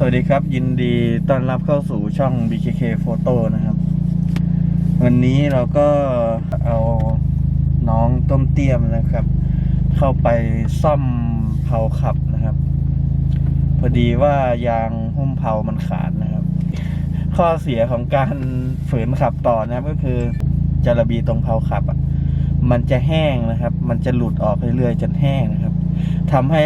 วัสดีครับยินดีต้อนรับเข้าสู่ช่อง BkkPhoto นะครับวันนี้เราก็เอาน้องต้มเตี้ยมนะครับเข้าไปซ่อมเพลาขับนะครับพอดีว่ายางหุ้มเพลามันขาดนะครับข้อเสียของการฝืนขับต่อนะครับก็คือจาระบีตรงเพลาขับมันจะแห้งนะครับมันจะหลุดออกเรื่อยๆจนแห้งนะครับทำให้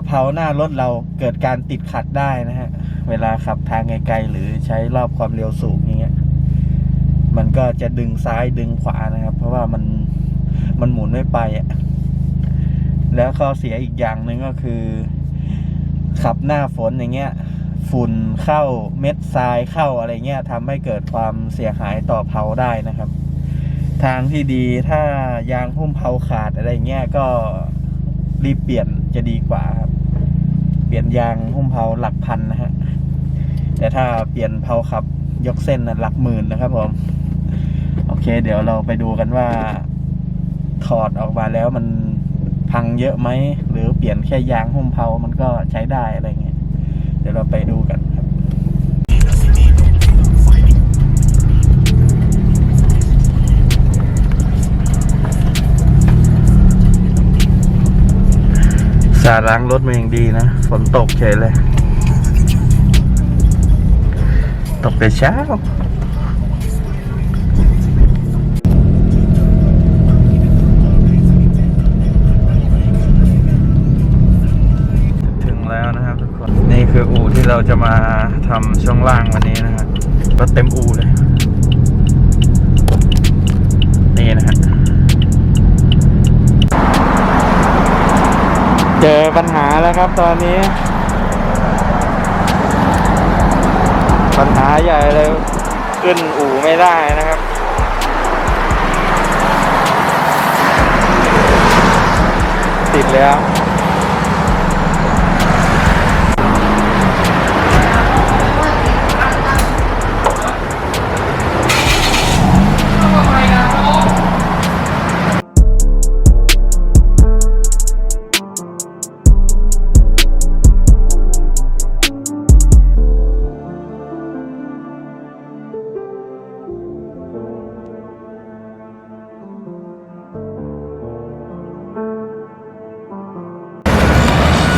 เพลาหน้ารถเราเกิดการติดขัดได้นะฮะเวลาขับทางไกลๆหรือใช้รอบความเร็วสูงอย่างเงี้ยมันก็จะดึงซ้ายดึงขวานะครับเพราะว่ามันหมุนไม่ไปแล้วข้อเสียอีกอย่างหนึ่งก็คือขับหน้าฝนอย่างเงี้ยฝุ่นเข้าเม็ดทรายเข้าอะไรเงี้ยทำให้เกิดความเสียหายต่อเพลาได้นะครับทางที่ดีถ้ายางหุ้มเพลาขาดอะไรเงี้ยก็รีบเปลี่ยนจะดีกว่าครับเปลี่ยนยางหุ้มเพลาหลักพันนะฮะแต่ถ้าเปลี่ยนเพลาขับยกเส้นหลักหมื่นนะครับผมโอเคเดี๋ยวเราไปดูกันว่าถอดออกมาแล้วมันพังเยอะไหมหรือเปลี่ยนแค่ยางหุ้มเพลามันก็ใช้ได้อะไรเงี้ยเดี๋ยวเราไปดูกันครับสาล้างรถมาอย่างดีนะฝนตกเฉยเลยตกแต่เช้าถึงแล้วนะครับทุกคนนี่คืออู่ที่เราจะมาทำช่วงล่างวันนี้นะครับรถเต็มอู่เลยนี่นะฮะเจอปัญหาแล้วครับตอนนี้ปัญหาใหญ่เลยขึ้นอู่ไม่ได้นะครับติดแล้ว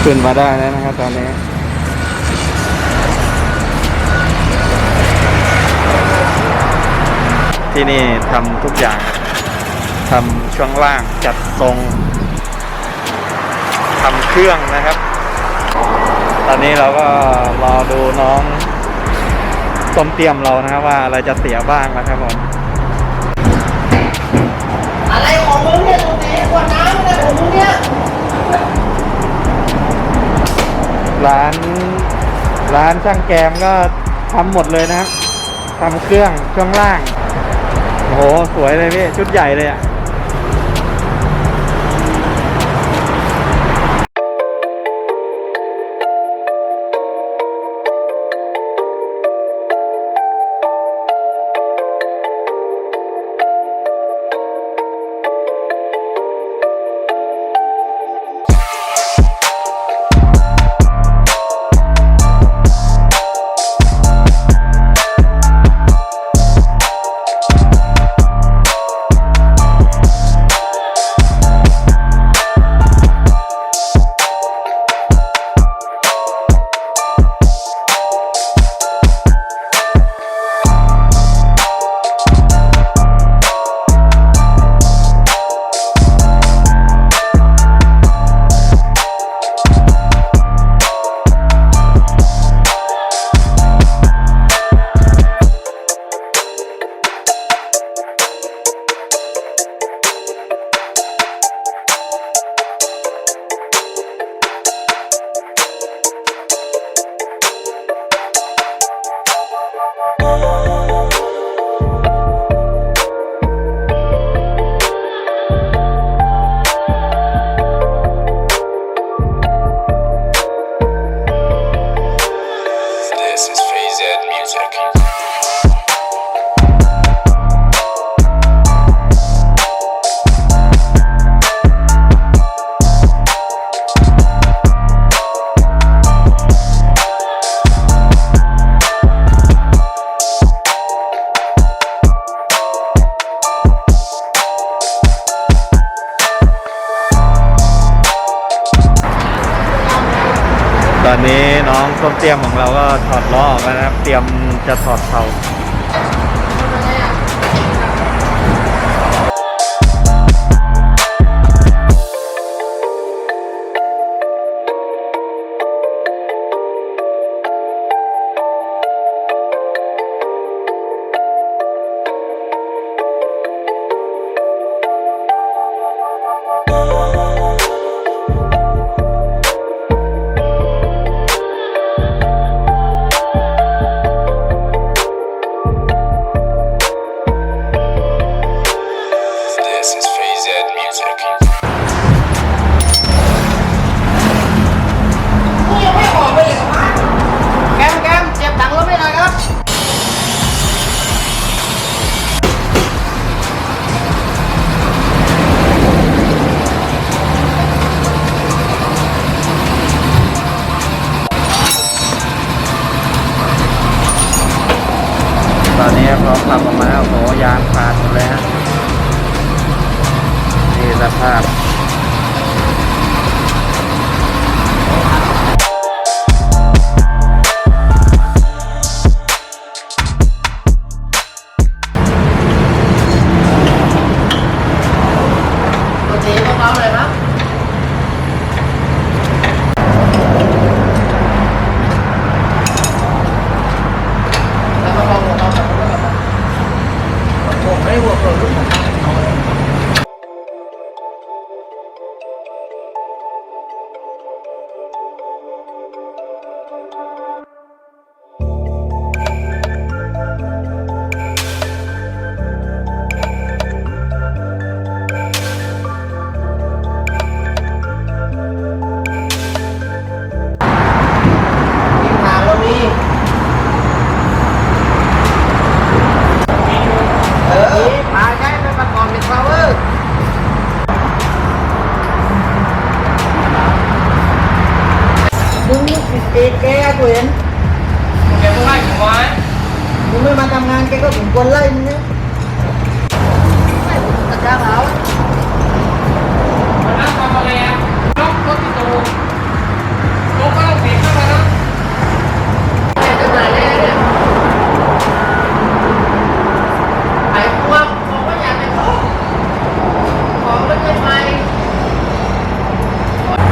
ขึ้นมาได้แล้วนะครับตอนนี้ที่นี่ทำทุกอย่างทำช่วงล่างจัดทรงทำเครื่องนะครับตอนนี้เราก็รอดูน้องต้มเตรียมเรานะครับว่าอะไรจะเสียบ้างนะครับผมอะไรของมึงเนี่ยตัวเองขวดน้ำอะไรของมึงเนี่ยร้านช่างแกมก็ทำหมดเลยนะครับทำเครื่องช่วงล่างโอ้โหสวยเลยพี่ชุดใหญ่เลยอ่ะ อนนี้น้องส้มเตรียมของเราก็ถอดล้อออกแล้วนะครับเตรียมจะถอดเผาตอนนี้พอขับออกมาแล้วโหยางขาดหมดเลยฮะนี่สภาพตัวเจ๊เบาๆเลยนะแล้วก็พอหัวเราแบบผมไม่ได้หัวโกรธลูกผมเอาเลยทางเรามีมาใช้เป็นประกอบเป็นพาวเวอร์มึงเอกแกกูเห็นแกต้องไล่ผมไว้มึงไม่มาทำงานแกก็ถึงคนไล่มึงเนี่ยไม่ผมตะกร้าเขามันน่าทำอะไรอ่ะล็อกรถที่ตูรถก็ต้องเสียเข้ามานะแกจะไหนเนี่ยไอ้พวกของก็อยากไปของไม่ใช่ไหม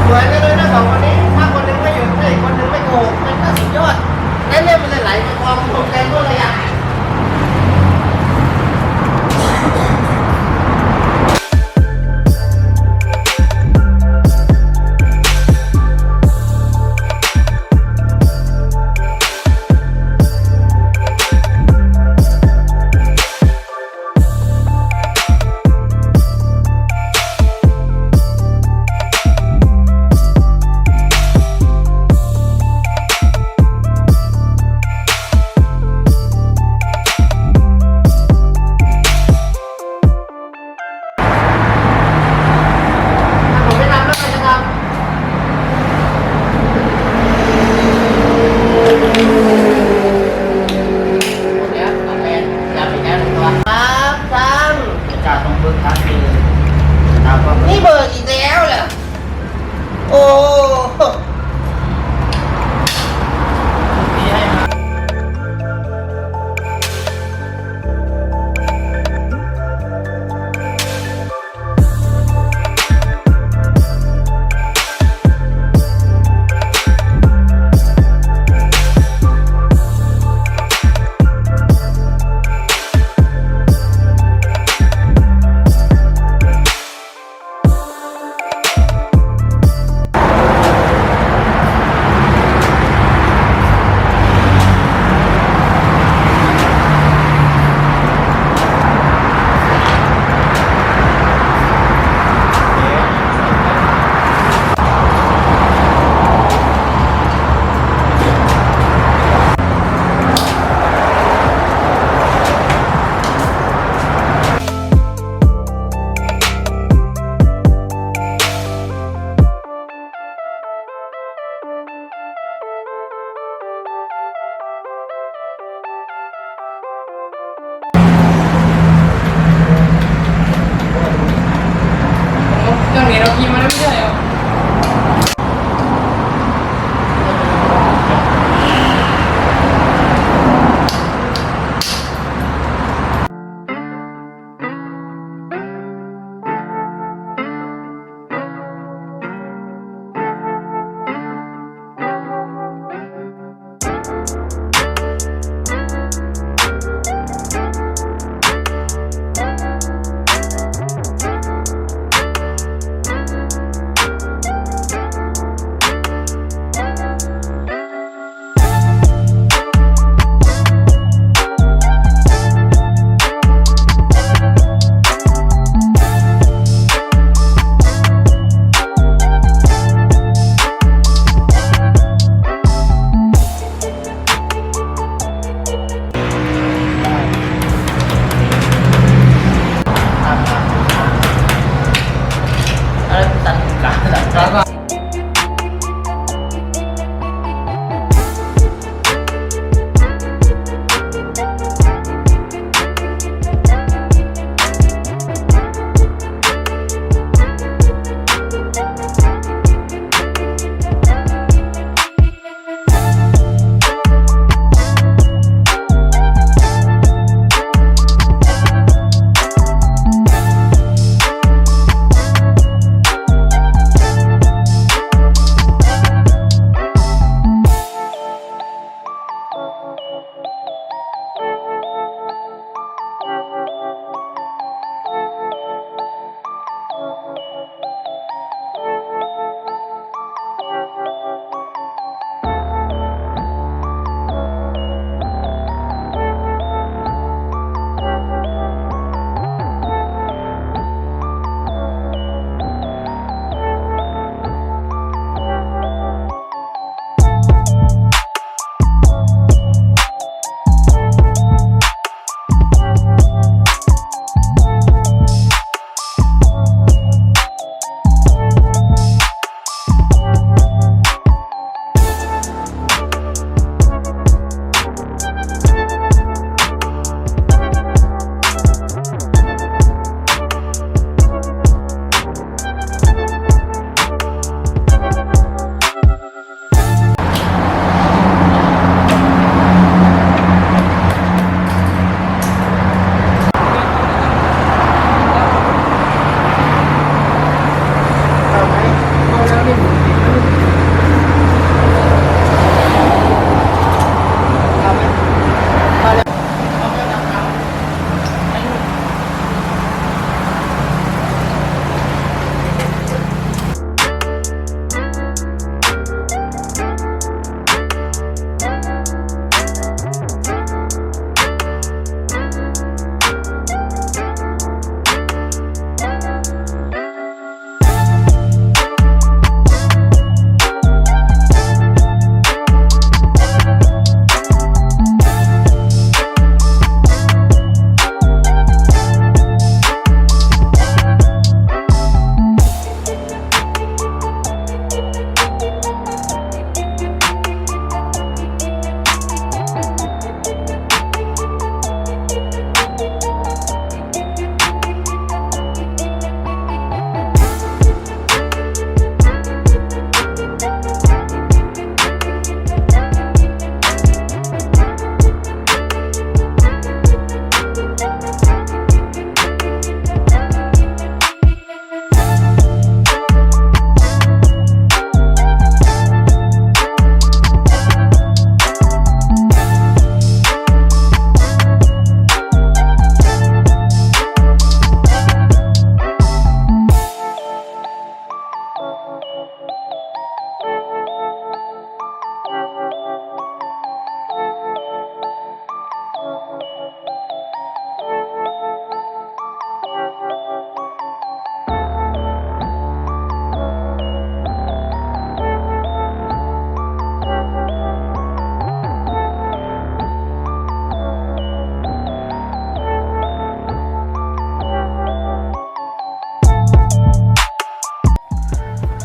สวยกันเลยนะสองคนนี้ถ้าคนหนึ่งไม่หยุดเลยคนหนึ่งไม่โกงมันก็สุดยอดแล้วเล่นมันเลยไหลไปกองตรงแกนตัวระยะ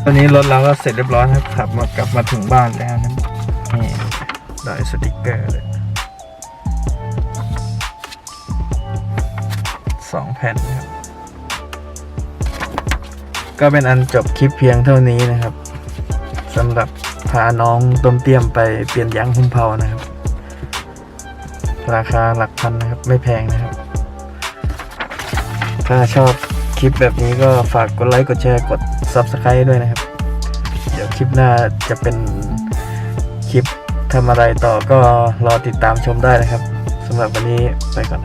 ตอนนี้รถเราก็เสร็จเรียบร้อยครับขับมากลับมาถึงบ้านแล้วนะนี่ได้สติกเกอร์เลย2 แผ่นนะครับก็เป็นอันจบคลิปเพียงเท่านี้นะครับสำหรับพาน้องต้มเตี้ยมไปเปลี่ยนยางหุ้มเผานะครับราคาหลักพันนะครับไม่แพงนะครับถ้าชอบคลิปแบบนี้ก็ฝากกดไลค์กดแชร์กด Subscribe ด้วยนะครับเดี๋ยวคลิปหน้าจะเป็นคลิปทำอะไรต่อก็รอติดตามชมได้นะครับสำหรับวันนี้ไปก่อน